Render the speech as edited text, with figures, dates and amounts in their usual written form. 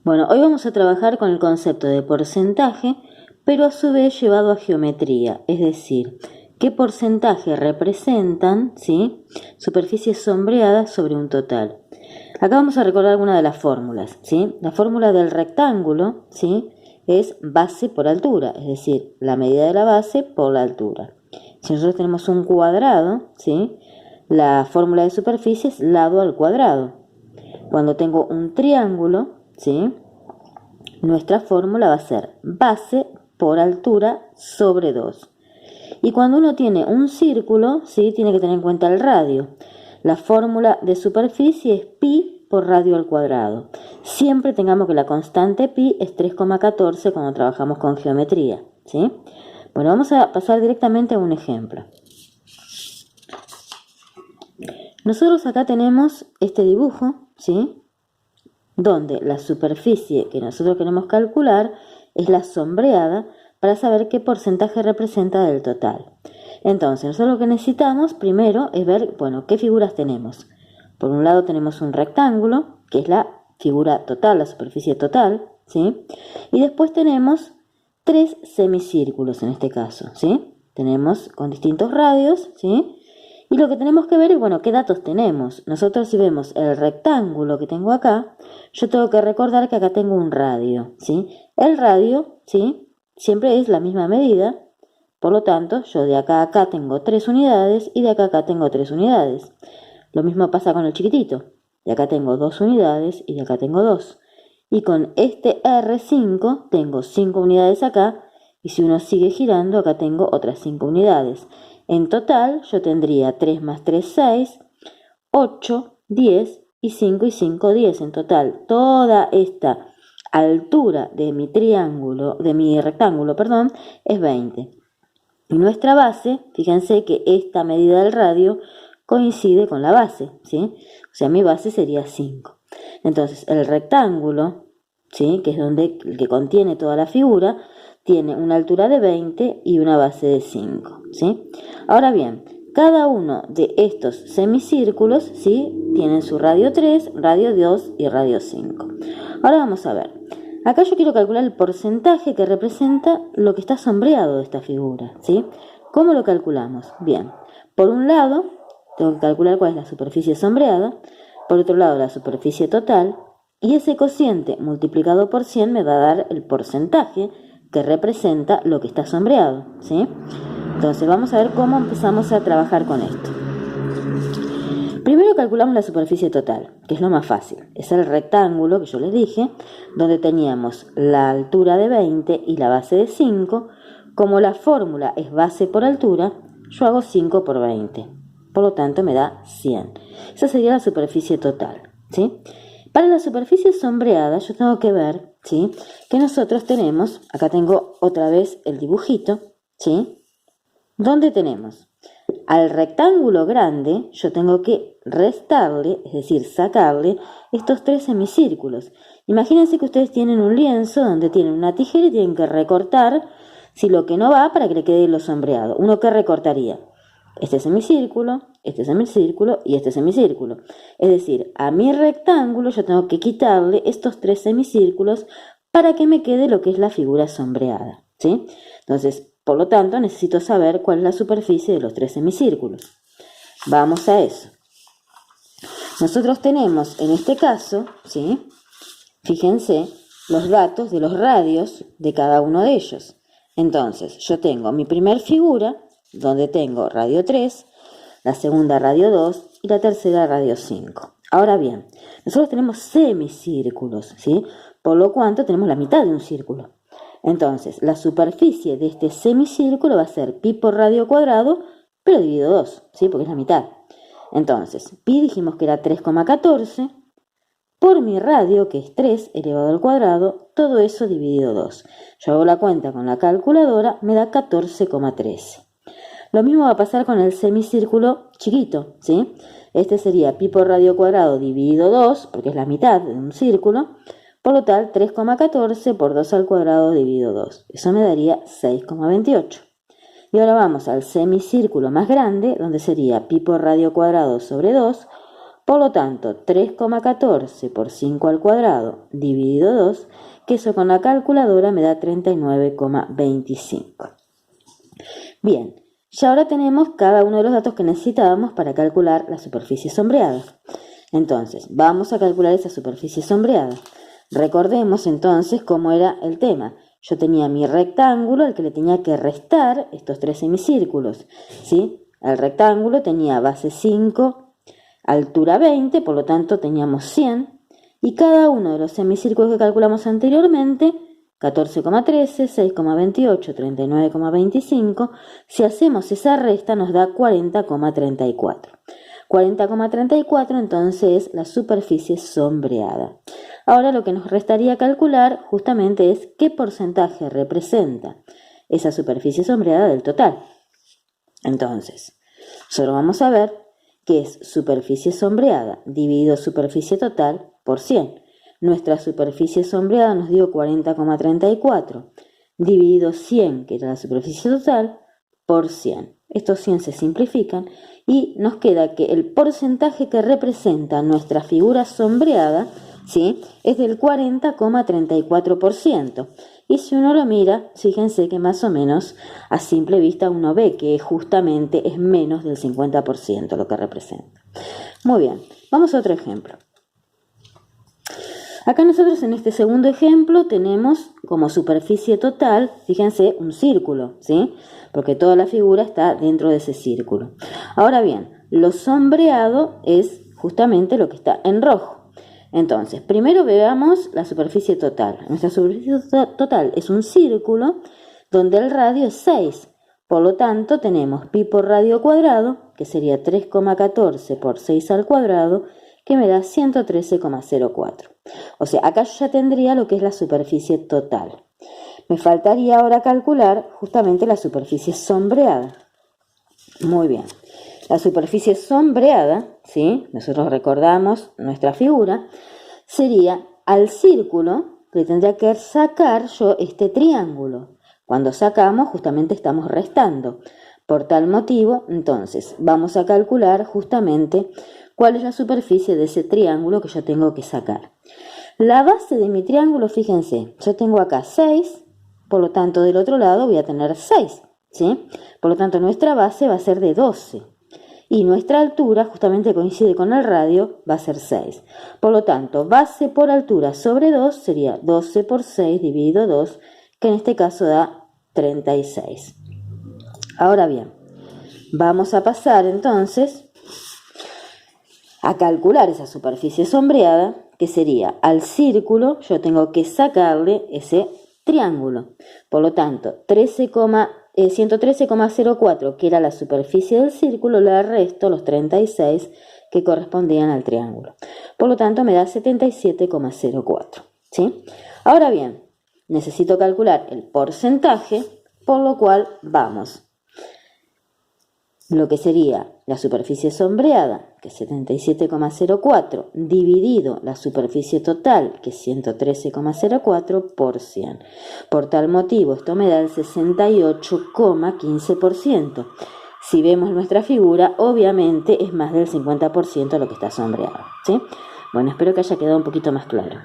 Bueno, hoy vamos a trabajar con el concepto de porcentaje, pero a su vez llevado a geometría, es decir, qué porcentaje representan, ¿sí?, superficies sombreadas sobre un total. Acá vamos a recordar alguna de las fórmulas, ¿sí? La fórmula del rectángulo, ¿sí?, es base por altura, es decir, la medida de la base por la altura. Si nosotros tenemos un cuadrado, ¿sí?, la fórmula de superficie es lado al cuadrado. Cuando tengo un triángulo, ¿sí?, nuestra fórmula va a ser base por altura sobre 2. Y cuando uno tiene un círculo, ¿sí?, tiene que tener en cuenta el radio. La fórmula de superficie es pi por radio al cuadrado. Siempre tengamos que la constante pi es 3,14 cuando trabajamos con geometría, ¿sí? Bueno, vamos a pasar directamente a un ejemplo. Nosotros acá tenemos este dibujo, ¿sí?, donde la superficie que nosotros queremos calcular es la sombreada para saber qué porcentaje representa del total. Entonces, nosotros lo que necesitamos primero es ver, bueno, qué figuras tenemos. Por un lado tenemos un rectángulo, que es la figura total, la superficie total, ¿sí? Y después tenemos 3 semicírculos en este caso, ¿sí? Tenemos con distintos radios, ¿sí? Y lo que tenemos que ver es, bueno, qué datos tenemos. Nosotros si vemos el rectángulo que tengo acá, yo tengo que recordar que acá tengo un radio, ¿sí? El radio, ¿sí?, siempre es la misma medida, por lo tanto, yo de acá a acá tengo 3 unidades y de acá a acá tengo 3 unidades. Lo mismo pasa con el chiquitito. De acá tengo 2 unidades y de acá tengo 2. Y con este R5 tengo 5 unidades acá y si uno sigue girando, acá tengo otras 5 unidades. En total, yo tendría 3 más 3, 6, 8, 10 y 5 y 5, 10. En total, toda esta altura de mi triángulo, de mi rectángulo, perdón, es 20. Y nuestra base, fíjense que esta medida del radio coincide con la base, ¿sí? O sea, mi base sería 5. Entonces, el rectángulo, ¿sí?, que es el que contiene toda la figura, tiene una altura de 20 y una base de 5, ¿sí? Ahora bien, cada uno de estos semicírculos, ¿sí?, tienen su radio 3, radio 2 y radio 5. Ahora vamos a ver. Acá yo quiero calcular el porcentaje que representa lo que está sombreado de esta figura, ¿sí? ¿Cómo lo calculamos? Bien, por un lado, tengo que calcular cuál es la superficie sombreada, por otro lado la superficie total, y ese cociente multiplicado por 100 me va a dar el porcentaje que representa lo que está sombreado, ¿sí? Entonces vamos a ver cómo empezamos a trabajar con esto. Primero calculamos la superficie total, que es lo más fácil. Es el rectángulo que yo les dije, donde teníamos la altura de 20 y la base de 5. Como la fórmula es base por altura, yo hago 5 por 20. Por lo tanto me da 100. Esa sería la superficie total, ¿sí? Para la superficie sombreada yo tengo que ver, ¿sí?, que nosotros tenemos, acá tengo otra vez el dibujito, ¿sí?, donde tenemos al rectángulo grande, yo tengo que restarle, es decir, sacarle estos 3 semicírculos. Imagínense que ustedes tienen un lienzo donde tienen una tijera y tienen que recortar si lo que no va para que le quede lo sombreado. ¿Uno qué recortaría? Este semicírculo y este semicírculo. Es decir, a mi rectángulo yo tengo que quitarle estos 3 semicírculos para que me quede lo que es la figura sombreada, ¿sí? Entonces, por lo tanto, necesito saber cuál es la superficie de los 3 semicírculos. Vamos a eso. Nosotros tenemos, en este caso, ¿sí?, fíjense, los datos de los radios de cada uno de ellos. Entonces, yo tengo mi primer figura, donde tengo radio 3, la segunda radio 2 y la tercera radio 5. Ahora bien, nosotros tenemos semicírculos, ¿sí?, por lo cuanto tenemos la mitad de un círculo. Entonces, la superficie de este semicírculo va a ser pi por radio cuadrado, pero dividido 2, ¿sí?, porque es la mitad. Entonces, pi dijimos que era 3,14, por mi radio, que es 3 elevado al cuadrado, todo eso dividido 2. Yo hago la cuenta con la calculadora, me da 14,13. Lo mismo va a pasar con el semicírculo chiquito, ¿sí? Este sería pi por radio cuadrado dividido 2, porque es la mitad de un círculo. Por lo tal, 3,14 por 2 al cuadrado dividido 2. Eso me daría 6,28. Y ahora vamos al semicírculo más grande, donde sería pi por radio cuadrado sobre 2. Por lo tanto, 3,14 por 5 al cuadrado dividido 2, que eso con la calculadora me da 39,25. Bien, ya ahora tenemos cada uno de los datos que necesitábamos para calcular la superficie sombreada. Entonces, vamos a calcular esa superficie sombreada. Recordemos entonces cómo era el tema. Yo tenía mi rectángulo al que le tenía que restar estos 3 semicírculos, ¿sí? El rectángulo tenía base 5, altura 20, por lo tanto teníamos 100. Y cada uno de los semicírculos que calculamos anteriormente, 14,13, 6,28, 39,25, si hacemos esa resta nos da 40,34. 40,34 entonces es la superficie sombreada. Ahora lo que nos restaría calcular justamente es qué porcentaje representa esa superficie sombreada del total. Entonces, solo vamos a ver que es superficie sombreada dividido superficie total por 100. Nuestra superficie sombreada nos dio 40,34 dividido 100, que era la superficie total, por 100. Estos 100 se simplifican y nos queda que el porcentaje que representa nuestra figura sombreada, ¿sí?, es del 40,34%. Y si uno lo mira, fíjense que más o menos a simple vista uno ve que justamente es menos del 50% lo que representa. Muy bien, vamos a otro ejemplo. Acá nosotros en este segundo ejemplo tenemos como superficie total, fíjense, un círculo, ¿sí? Porque toda la figura está dentro de ese círculo. Ahora bien, lo sombreado es justamente lo que está en rojo. Entonces, primero veamos la superficie total. Nuestra superficie total es un círculo donde el radio es 6. Por lo tanto, tenemos pi por radio cuadrado, que sería 3,14 por 6 al cuadrado, que me da 113,04. O sea, acá yo ya tendría lo que es la superficie total. Me faltaría ahora calcular justamente la superficie sombreada. Muy bien. La superficie sombreada, ¿sí?, nosotros recordamos nuestra figura, sería al círculo que tendría que sacar yo este triángulo. Cuando sacamos, justamente estamos restando. Por tal motivo, entonces, vamos a calcular justamente cuál es la superficie de ese triángulo que yo tengo que sacar. La base de mi triángulo, fíjense, yo tengo acá 6, por lo tanto del otro lado voy a tener 6, ¿sí? Por lo tanto nuestra base va a ser de 12 y nuestra altura justamente coincide con el radio, va a ser 6. Por lo tanto, base por altura sobre 2 sería 12 por 6 dividido 2, que en este caso da 36. Ahora bien, vamos a pasar entonces a calcular esa superficie sombreada, que sería al círculo, yo tengo que sacarle ese triángulo. Por lo tanto, 113,04, que era la superficie del círculo, le resto los 36 que correspondían al triángulo. Por lo tanto, me da 77,04. ¿Sí? Ahora bien, necesito calcular el porcentaje, por lo cual vamos. Lo que sería la superficie sombreada, que es 77,04, dividido la superficie total, que es 113,04, por 100. Por tal motivo, esto me da el 68,15%. Si vemos nuestra figura, obviamente es más del 50% lo que está sombreado, ¿sí? Bueno, espero que haya quedado un poquito más claro.